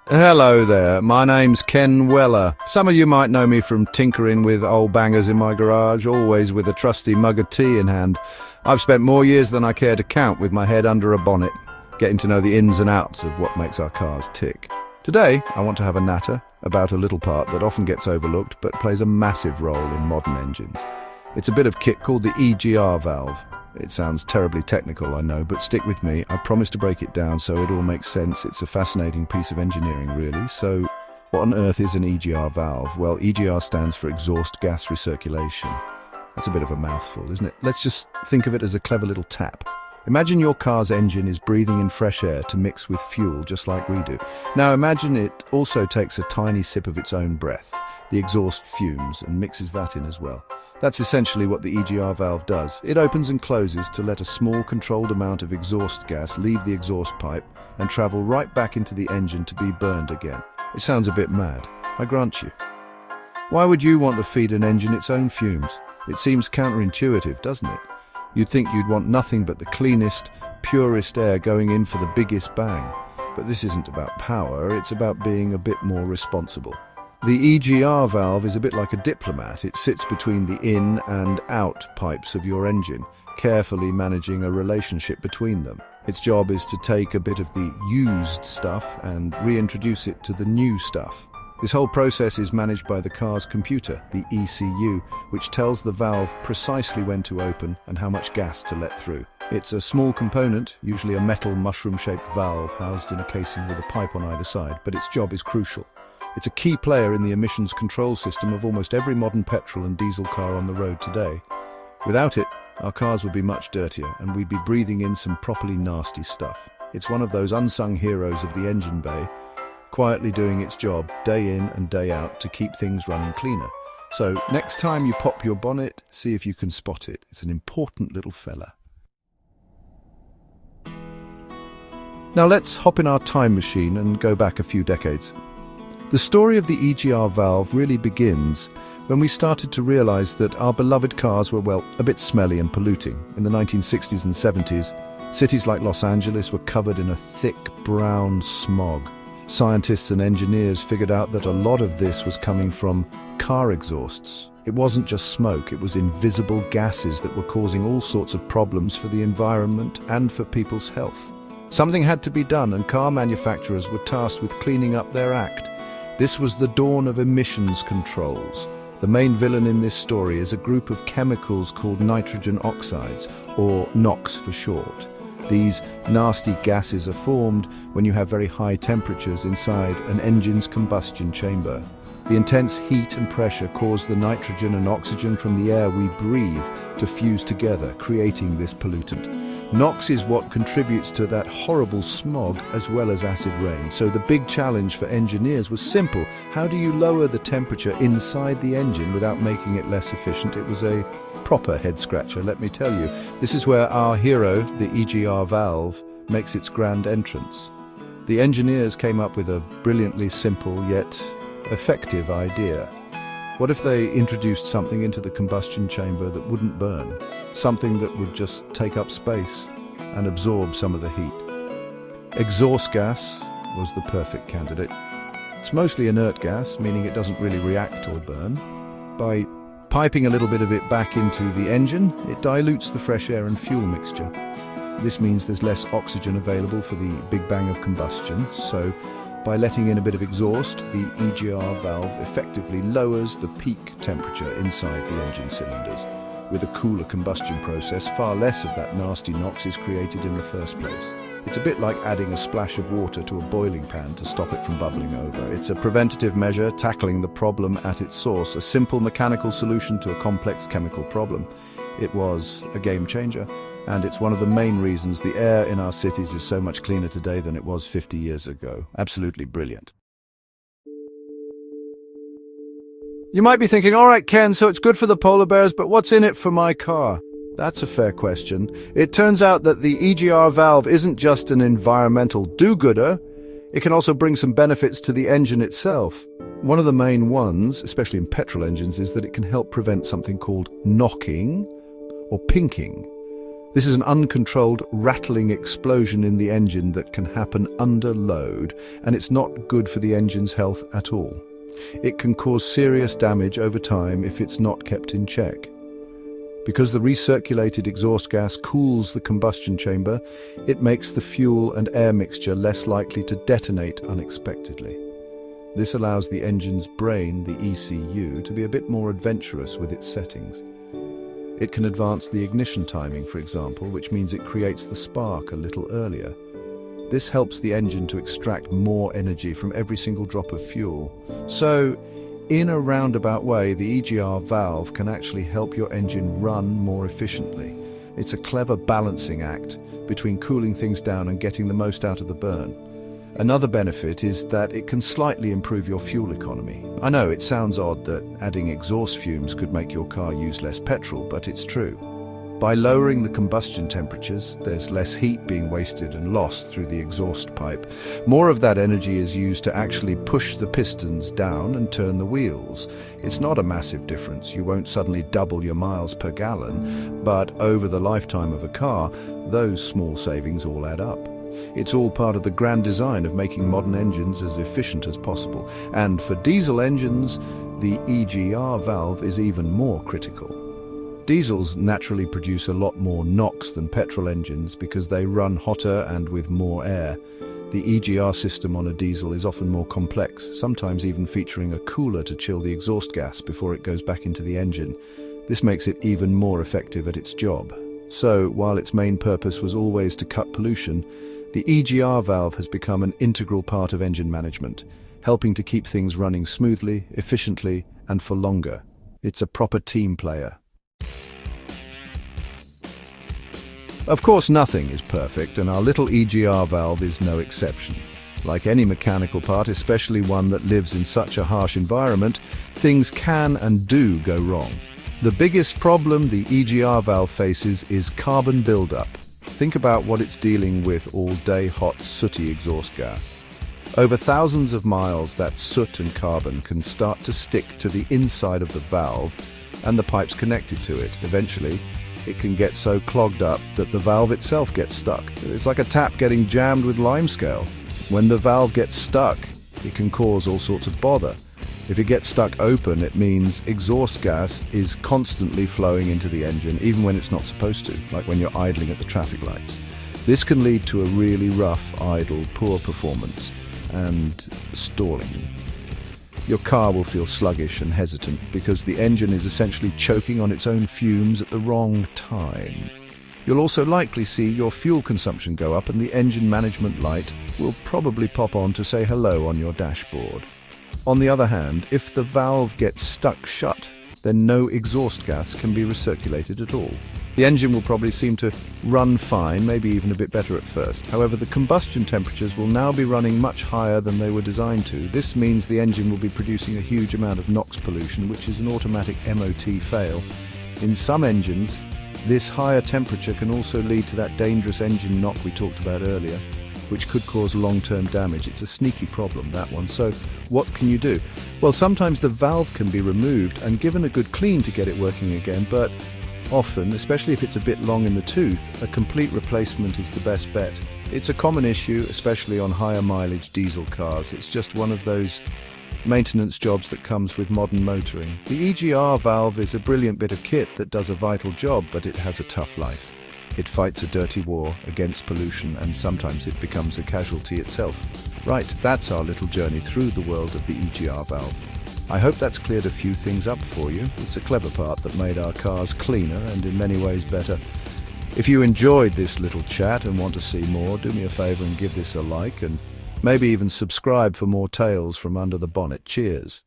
Hello there, my name's Ken Weller. Some of you might know me from tinkering with old bangers in my garage, always with a trusty mug of tea in hand. I've spent more years than I care to count with my head under a bonnet, getting to know the ins and outs of what makes our cars tick. Today, I want to have a natter about a little part that often gets overlooked but plays a massive role in modern engines. It's a bit of kit called the EGR valve. It sounds terribly technical, I know, but stick with me. I promise to break it down so it all makes sense. It's a fascinating piece of engineering, really. So, what on earth is an EGR valve? Well, EGR stands for exhaust gas recirculation. That's a bit of a mouthful, isn't it? Let's just think of it as a clever little tap. Imagine your car's engine is breathing in fresh air to mix with fuel, just like we do. Now imagine it also takes a tiny sip of its own breath, the exhaust fumes, and mixes that in as well. That's essentially what the EGR valve does. It opens and closes to let a small controlled amount of exhaust gas leave the exhaust pipe and travel right back into the engine to be burned again. It sounds a bit mad, I grant you. Why would you want to feed an engine its own fumes? It seems counterintuitive, doesn't it? You'd think you'd want nothing but the cleanest, purest air going in for the biggest bang. But this isn't about power, it's about being a bit more responsible. The EGR valve is a bit like a diplomat. It sits between the in and out pipes of your engine, carefully managing a relationship between them. Its job is to take a bit of the used stuff and reintroduce it to the new stuff. This whole process is managed by the car's computer, the ECU, which tells the valve precisely when to open and how much gas to let through. It's a small component, usually a metal mushroom-shaped valve housed in a casing with a pipe on either side, but its job is crucial. It's a key player in the emissions control system of almost every modern petrol and diesel car on the road today. Without it, our cars would be much dirtier and we'd be breathing in some properly nasty stuff. It's one of those unsung heroes of the engine bay, quietly doing its job day in and day out to keep things running cleaner. So next time you pop your bonnet, see if you can spot it. It's an important little fella. Now let's hop in our time machine and go back a few decades. The story of the EGR valve really begins when we started to realize that our beloved cars were, well, a bit smelly and polluting. In the 1960s and 70s, cities like Los Angeles were covered in a thick brown smog. Scientists and engineers figured out that a lot of this was coming from car exhausts. It wasn't just smoke, it was invisible gases that were causing all sorts of problems for the environment and for people's health. Something had to be done, and car manufacturers were tasked with cleaning up their act. This was the dawn of emissions controls. The main villain in this story is a group of chemicals called nitrogen oxides, or NOx for short. These nasty gases are formed when you have very high temperatures inside an engine's combustion chamber. The intense heat and pressure cause the nitrogen and oxygen from the air we breathe to fuse together, creating this pollutant. NOx is what contributes to that horrible smog as well as acid rain. So the big challenge for engineers was simple. How do you lower the temperature inside the engine without making it less efficient? It was a proper head-scratcher, let me tell you. This is where our hero, the EGR valve, makes its grand entrance. The engineers came up with a brilliantly simple yet effective idea. What if they introduced something into the combustion chamber that wouldn't burn? Something that would just take up space and absorb some of the heat. Exhaust gas was the perfect candidate. It's mostly inert gas, meaning it doesn't really react or burn. By piping a little bit of it back into the engine, it dilutes the fresh air and fuel mixture. This means there's less oxygen available for the big bang of combustion, so by letting in a bit of exhaust, the EGR valve effectively lowers the peak temperature inside the engine cylinders. With a cooler combustion process, far less of that nasty NOx is created in the first place. It's a bit like adding a splash of water to a boiling pan to stop it from bubbling over. It's a preventative measure tackling the problem at its source, a simple mechanical solution to a complex chemical problem. It was a game changer, and it's one of the main reasons the air in our cities is so much cleaner today than it was 50 years ago. Absolutely brilliant. You might be thinking, all right, Ken, so it's good for the polar bears, but what's in it for my car? That's a fair question. It turns out that the EGR valve isn't just an environmental do-gooder, it can also bring some benefits to the engine itself. One of the main ones, especially in petrol engines, is that it can help prevent something called knocking or pinking. This is an uncontrolled, rattling explosion in the engine that can happen under load, and it's not good for the engine's health at all. It can cause serious damage over time if it's not kept in check. Because the recirculated exhaust gas cools the combustion chamber, it makes the fuel and air mixture less likely to detonate unexpectedly. This allows the engine's brain, the ECU, to be a bit more adventurous with its settings. It can advance the ignition timing, for example, which means it creates the spark a little earlier. This helps the engine to extract more energy from every single drop of fuel. So, in a roundabout way, the EGR valve can actually help your engine run more efficiently. It's a clever balancing act between cooling things down and getting the most out of the burn. Another benefit is that it can slightly improve your fuel economy. I know it sounds odd that adding exhaust fumes could make your car use less petrol, but it's true. By lowering the combustion temperatures, there's less heat being wasted and lost through the exhaust pipe. More of that energy is used to actually push the pistons down and turn the wheels. It's not a massive difference. You won't suddenly double your miles per gallon, but over the lifetime of a car, those small savings all add up. It's all part of the grand design of making modern engines as efficient as possible. And for diesel engines, the EGR valve is even more critical. Diesels naturally produce a lot more NOx than petrol engines because they run hotter and with more air. The EGR system on a diesel is often more complex, sometimes even featuring a cooler to chill the exhaust gas before it goes back into the engine. This makes it even more effective at its job. So, while its main purpose was always to cut pollution, the EGR valve has become an integral part of engine management, helping to keep things running smoothly, efficiently, and for longer. It's a proper team player. Of course, nothing is perfect, and our little EGR valve is no exception. Like any mechanical part, especially one that lives in such a harsh environment, things can and do go wrong. The biggest problem the EGR valve faces is carbon buildup. Think about what it's dealing with all day: hot, sooty exhaust gas. Over thousands of miles, that soot and carbon can start to stick to the inside of the valve and the pipes connected to it. Eventually, it can get so clogged up that the valve itself gets stuck. It's like a tap getting jammed with limescale. When the valve gets stuck, it can cause all sorts of bother. If it gets stuck open, it means exhaust gas is constantly flowing into the engine, even when it's not supposed to, like when you're idling at the traffic lights. This can lead to a really rough, idle, poor performance and stalling. Your car will feel sluggish and hesitant because the engine is essentially choking on its own fumes at the wrong time. You'll also likely see your fuel consumption go up, and the engine management light will probably pop on to say hello on your dashboard. On the other hand, if the valve gets stuck shut, then no exhaust gas can be recirculated at all. The engine will probably seem to run fine, maybe even a bit better at first. However, the combustion temperatures will now be running much higher than they were designed to. This means the engine will be producing a huge amount of NOx pollution, which is an automatic MOT fail. In some engines, this higher temperature can also lead to that dangerous engine knock we talked about earlier, which could cause long-term damage. It's a sneaky problem, that one. So what can you do? Well, sometimes the valve can be removed and given a good clean to get it working again, but often, especially if it's a bit long in the tooth, a complete replacement is the best bet. It's a common issue, especially on higher mileage diesel cars. It's just one of those maintenance jobs that comes with modern motoring. The EGR valve is a brilliant bit of kit that does a vital job, but it has a tough life. It fights a dirty war against pollution, and sometimes it becomes a casualty itself. Right, that's our little journey through the world of the EGR valve. I hope that's cleared a few things up for you. It's a clever part that made our cars cleaner and in many ways better. If you enjoyed this little chat and want to see more, do me a favour and give this a like, and maybe even subscribe for more tales from under the bonnet. Cheers.